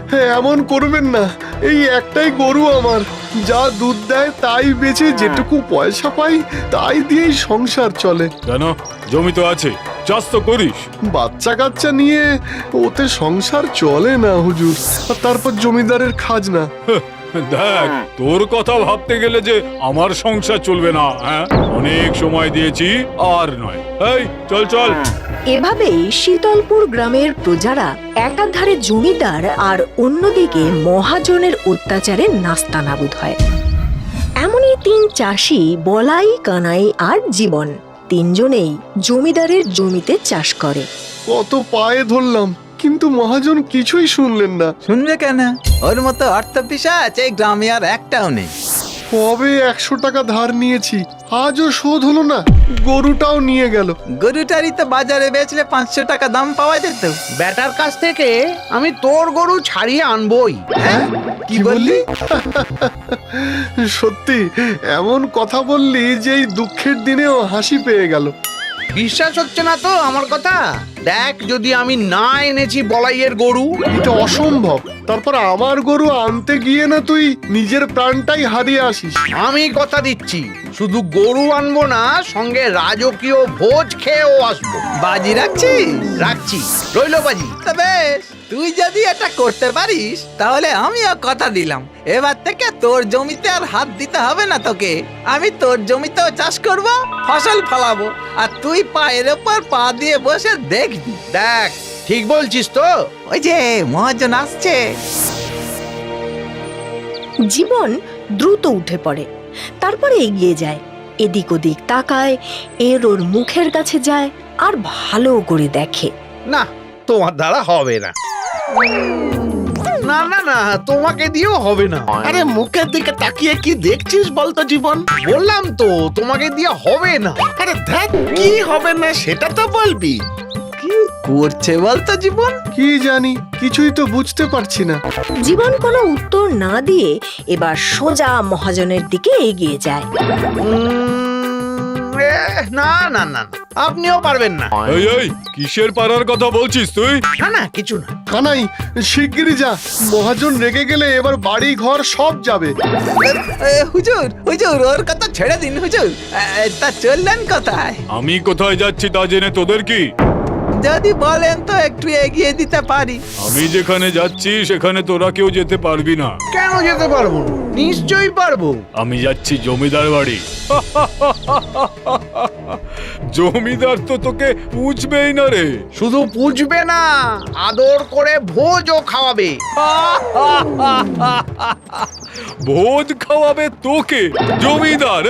হ্যাঁ, এমন করবেন না। এই একটাই গরু আমার, যা দুধ দেয় তাই বেচে যেটুকু পয়সা পাই তাই দিয়েই সংসার চলে। কেন, জমি তো আছে, চাষ তো করিস। বাচ্চা কাচ্চা নিয়ে ওতে সংসার চলে না হুজুর। আর তারপর জমিদারের খাজনা। দেখ, তোর কথা ভাবতে গেলে যে আমার সংসার চলবে না। হ্যাঁ, অনেক সময় দিয়েছি, আর নয়। এই চল চল। এভাবেই শীতলপুর গ্রামের প্রজারা একাধারে জমিদার আর অন্যদিকে মহাজনের অত্যাচারে নাস্তানাবুদ হয়। এমনই তিন চাষি, বলাই, কানাই আর জীবন, তিনজনেই জমিদারের জমিতে চাষ করে। কত পায়ে ধরলাম, কিন্তু মহাজন কিছুই শুনলেন না। শুনবে কেন? ওর মতো অর্থপিশাচ এই গ্রামে আর একটাও নেই। কবে 100 টাকা ধার নিয়েছি, আজও শোধ হলো না। গরুটাও নিয়ে গেল। গরুটারই তো বাজারে বেচলে 500 টাকা দাম পাওয়া যেত। ব্যাটার কাছ থেকে আমি তোর গরু ছাড়িয়ে আনবই। হ্যাঁ, কি বললি? সত্যি এমন কথা বললি যে এই দুঃখের দিনেও হাসি পেয়ে গেল। বিশ্বাস হচ্ছে না তো আমার কথা? দেখ, যদি আমি না এনেছি বলাইয়ের গরু। এটা অসম্ভব। তারপর আমার গরু আনতে গিয়ে না তুই নিজের প্রাণটাই হারিয়ে আসিস। আমি কথা দিচ্ছি, শুধু গরু আনবো না, সঙ্গে রাজকীয় ভোজ খেয়েও আসবো। বাজি রাখছিস? রাখছি, রইলো বাজি। তা বেশ, তুই যদি এটা করতে পারিস তাহলে আমিও কথা দিলাম, এবার থেকে তোর জমিতে আর হাত দিতে হবে না তোকে। আমি তোর জমিতেও চাষ করব, ফসল ফলাবো, আর তুই পায়ের ওপর পা দিয়ে বসে দেখবি। দেখ, ঠিক বলছিস তো? ওই যে মহাজন আসছে। জীবন দ্রুত উঠে পড়ে, তারপরে এগিয়ে যায়, এদিক ওদিক তাকায়, এর ওর মুখের কাছে যায় আর ভালো করে দেখে। না, তোমার দ্বারা হবে না। না না না, তোমাকে দিয়েও হবে না। আরে মুখের দিকে তাকিয়ে কি দেখছিস বলতো জীবন? বললাম তো, তোমাকে দিয়ে হবে না। আরে ধ্যাত, কি হবে না সেটা তো বলবি। কি করছে বলতো জীবন? কি জানি, কিছুই তো বুঝতে পারছি না। জীবন কোনো উত্তর না দিয়ে এবার সোজা মহাজনের দিকে এগিয়ে যায়। না না না, আপনিও পারবেন না। এই এই, কিসের পারার কথা বলছিস তুই? না না, কিছু না। কানাই, শিগগিরই যা। মহাজন রেগে গেলে এবার বাড়ি ঘর সব যাবে। হুজুর হুজুর, ওর কথা ছেড়ে দিন হুজুর। তা চললেন কোথায়? আমি কোথায় যাচ্ছি তা জেনে তোদের কি? যদি বলেন তো একটু এগিয়ে দিতে পারি। আমি যেখানে যাচ্ছি সেখানে তোরা কেউ যেতে পারবি না। কেন যেতে পারবো না? নিশ্চয়ই পারবো। আমি যাচ্ছি জমিদার বাড়ি। জমিদার তো তোকে পুছবেই না রে। শুধু পুজবে না, আদর করে ভোজও খাওয়াবে। ভোজ খাওয়াবে তোকে জমিদার?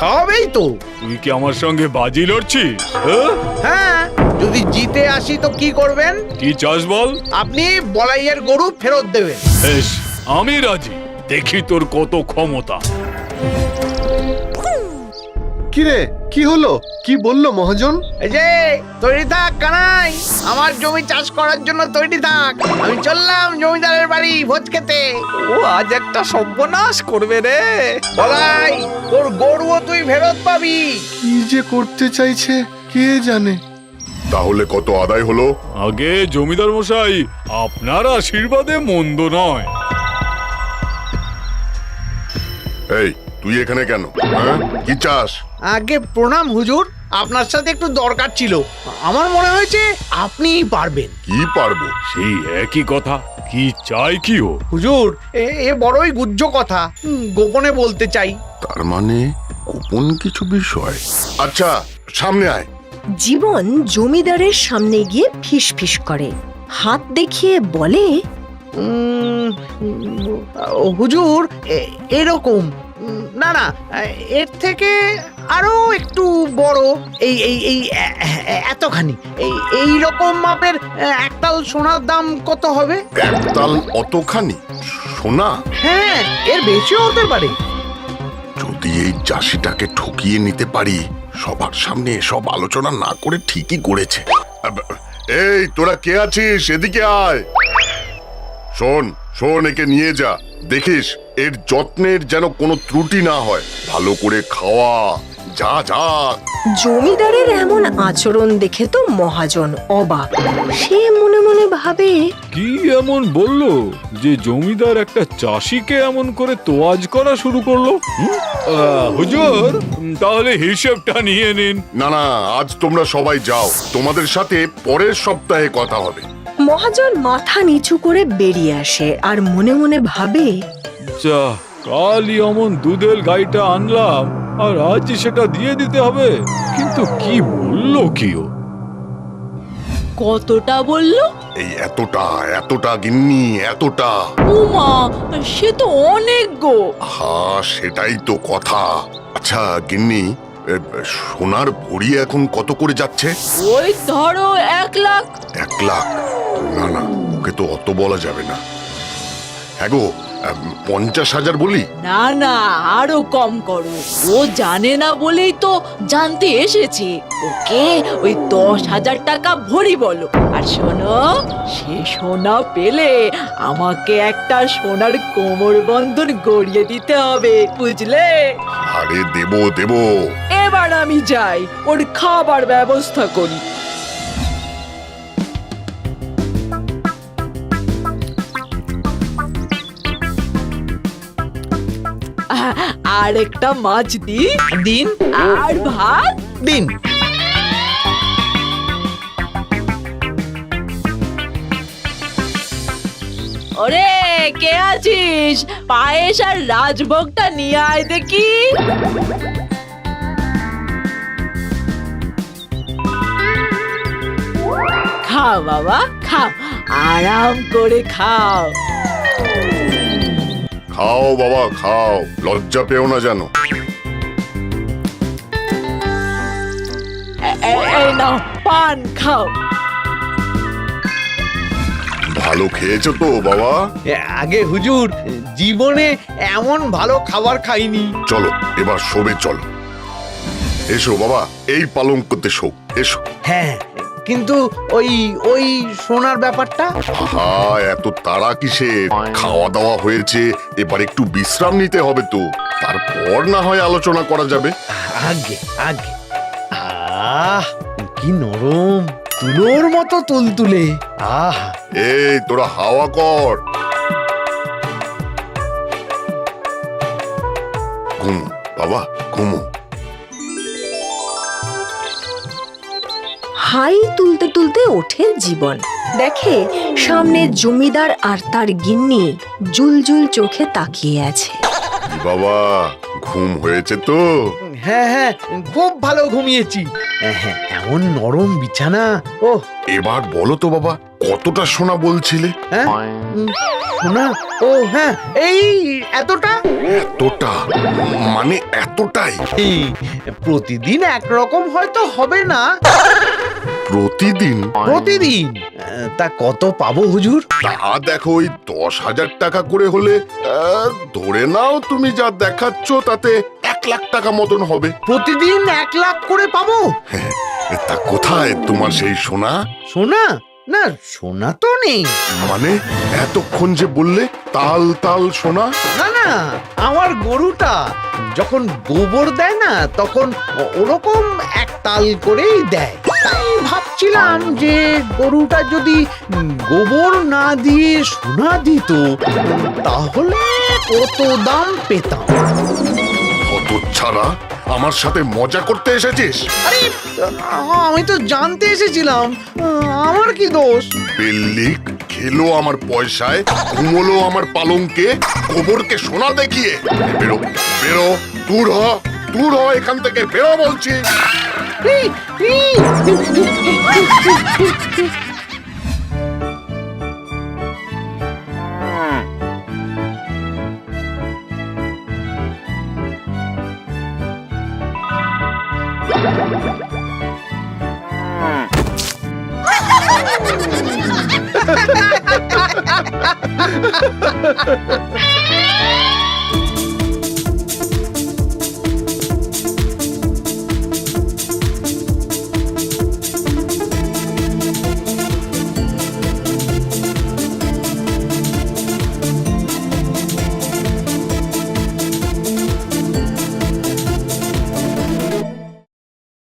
খাওয়াবেই তো। তুই কি আমার সঙ্গে বাজি লড়ছিস? হ্যাঁ, যদি জিতে আসি তো কি করবেন? কি চাস বল? আপনি বলাইয়ের গরু ফেরত দেবেন। বেশ, আমি রাজি। দেখি তোর কত ক্ষমতা। কিরে, কি হলো? কি বললো মহাজন? এই যে, তৈরি থাক কানাই, আমার জমি চাষ করার জন্য তৈরি থাক। আমি চললাম জমিদারের বাড়ি ভোজ খেতে। ও আজ একটা সর্বনাশ করবে রে। বলাই, তোর গরুও তুই ফেরত পাবি। কি যে করতে চাইছে কে জানে। তাহলে কত আদায় হলো? আগে জমিদার মশাই, আপনার আশীর্বাদে মন্দ নয়। এই, তুই এখানে কেন? হ্যাঁ, কি চাস? আগে প্রণাম হুজুর, আপনার সাথে একটু দরকার ছিল। আমার মনে হয়েছে আপনিই পারবেন। কি পারবো? সেই একই কথা, কি চাই কি ও? হুজুর, এ বড়ই গুহ্য কথা, গোপনে বলতে চাই। তার মানে গোপন কিছু বিষয়। আচ্ছা, সামনে আয়। জীবন জমিদারের সামনে গিয়ে ফিস ফিস করে, হাত দেখিয়ে বলে, হুজুর, এরকম না না, এর থেকে আরো একটু বড়, এই এই এই এতখানি, এই রকম মাপের একতাল সোনার দাম কত হবে? একতাল অতখানি সোনা? হ্যাঁ, এর বেশিও হতে পারে। যদি এই চাষিটাকে ঠকিয়ে নিতে পারি, সবার সামনে সব আলোচনা না করে ঠিকই করেছে। এই, তোরা কে আছিস? এদিকে আয়। শোন শোন, একে নিয়ে যা। দেখিস এর যত্নের যেন কোনো ত্রুটি না হয়। ভালো করে খাওয়া, যা যা। জমিদারের এমন আচরণ দেখে তো মহাজন অবাক। সে মনে মনে ভাবে, কি এমন বললো যে জমিদার একটা চাষিকে এমন করে তোয়াজ করা শুরু করলো? হুজুর, তাহলে হিসেবটা নিয়ে নিন। না না, আজ তোমরা সবাই যাও, তোমাদের সাথে পরের সপ্তাহে কথা হবে। মহাজন মাথা নিচু করে বেরিয়ে আসে আর মনে মনে ভাবে, যা, কালই অমন দুধের গাইটা আনলাম আর আজ সেটা দিয়ে দিতে হবে। কিন্তু কি বললো কি ও? কতটা বললো? এই এতটা এতটা গিন্নি, এতটা। উমা, সে তো অনেক গো। হ্যাঁ, সেটাই তো কথা। আচ্ছা গিন্নি, সোনার ভরি এখন কত করে যাচ্ছে? ওই ধরো 1 লাখ। 1 লাখ? না না, ওকে তো অত বলা যাবে না। হ্যাঁ গো, 50,000 বলি? না না, আরো কম করো। ও জানে না বলেই তো জানতে এসেছে। ওকে ওই 10,000 টাকা ভরি বলো। আর শোনো, সে সোনা পেলে আমাকে একটা সোনার কোমর বন্ধন গড়িয়ে দিতে হবে, বুঝলে? আরে দেবো দেবো। এবার আমি যাই, ওর খাবার ব্যবস্থা করি। আর একটা মাছ দিন আর ভাত। দিন। ওরে, কে আছিস? পায়েস আর রাজভোগটা নিয়ে আয় দেখি। খাও বাবা, খাও, আরাম করে খাও। খাও বাবা খাও, লজ্জা পেও না জানো। এই নাও পান খাও। ভালো খেয়েছো তো বাবা? আগে হুজুর, জীবনে এমন ভালো খাবার খাইনি। চলো এবার শোবে চলো। এসো বাবা, এই পালঙ্কতে শো, এসো। হ্যাঁ, কিন্তু ওই ওই সোনার ব্যাপারটা। আহা, এত তাড়া কিসে? খাওয়া দাওয়া হয়েছে, এবার একটু বিশ্রাম নিতে হবে তো, তারপর না হয় আলোচনা করা যাবে। আগে আগে। কি নরম, তুলোর মতো তুলতুলে। এই তোরা হাওয়া কর। ঘুমো বাবা, ঘুমো। হাই তুলতে তুলতে ওঠে জীবন। দেখে সামনে জমিদার আর তার গিন্নি জুলজুল চোখে তাকিয়ে আছে। বাবা, ঘুম হয়েছে তো? হ্যাঁ হ্যাঁ, খুব ভালো ঘুমিয়েছি। হ্যাঁ, এমন নরম বিছানা। ও, এবার বলো তো বাবা, কতটা সোনা বলছিলে? হ্যাঁ, সোনা? ও হ্যাঁ, এই এতটা। এতটা মানে এতটাই? প্রতিদিন একরকম হয়তো হবে না। প্রতিদিন? প্রতিদিন তা কত পাবো হুজুর? তা দেখো, ওই 10,000 টাকা করে হলে ধরে নাও তুমি যা দেখাচ্ছ তাতে 1 লাখ টাকা মতন হবে। প্রতিদিন 1 লাখ করে পাবো? তা কোথায় তোমার সেই সোনা? সোনা? না, সোনা তো নেই। মানে এতক্ষণ যে বললে তাল তাল সোনা? না না, আমার গরুটা যখন গোবর দেয় না, তখন ওরকম এক তাল করেই দেয়। তাই ভাবছিলাম যে গরুটা যদি গোবর না দিয়ে সোনা দিত, তাহলে কত দাম পেতাম। কত ছাড়া আমার সাথে মজা করতে এসেছিস? আরে, আমি তো জানতে এসেছিলাম, আমার কি দোষ? বিল্লিক খেলো আমার পয়সায়, ঘুমোলো আমার পালঙ্কে, গোবরকে সোনা দেখিয়ে। বেরো বেরো, দূর হ, দূর হ এখান থেকে, বেরো বলছি।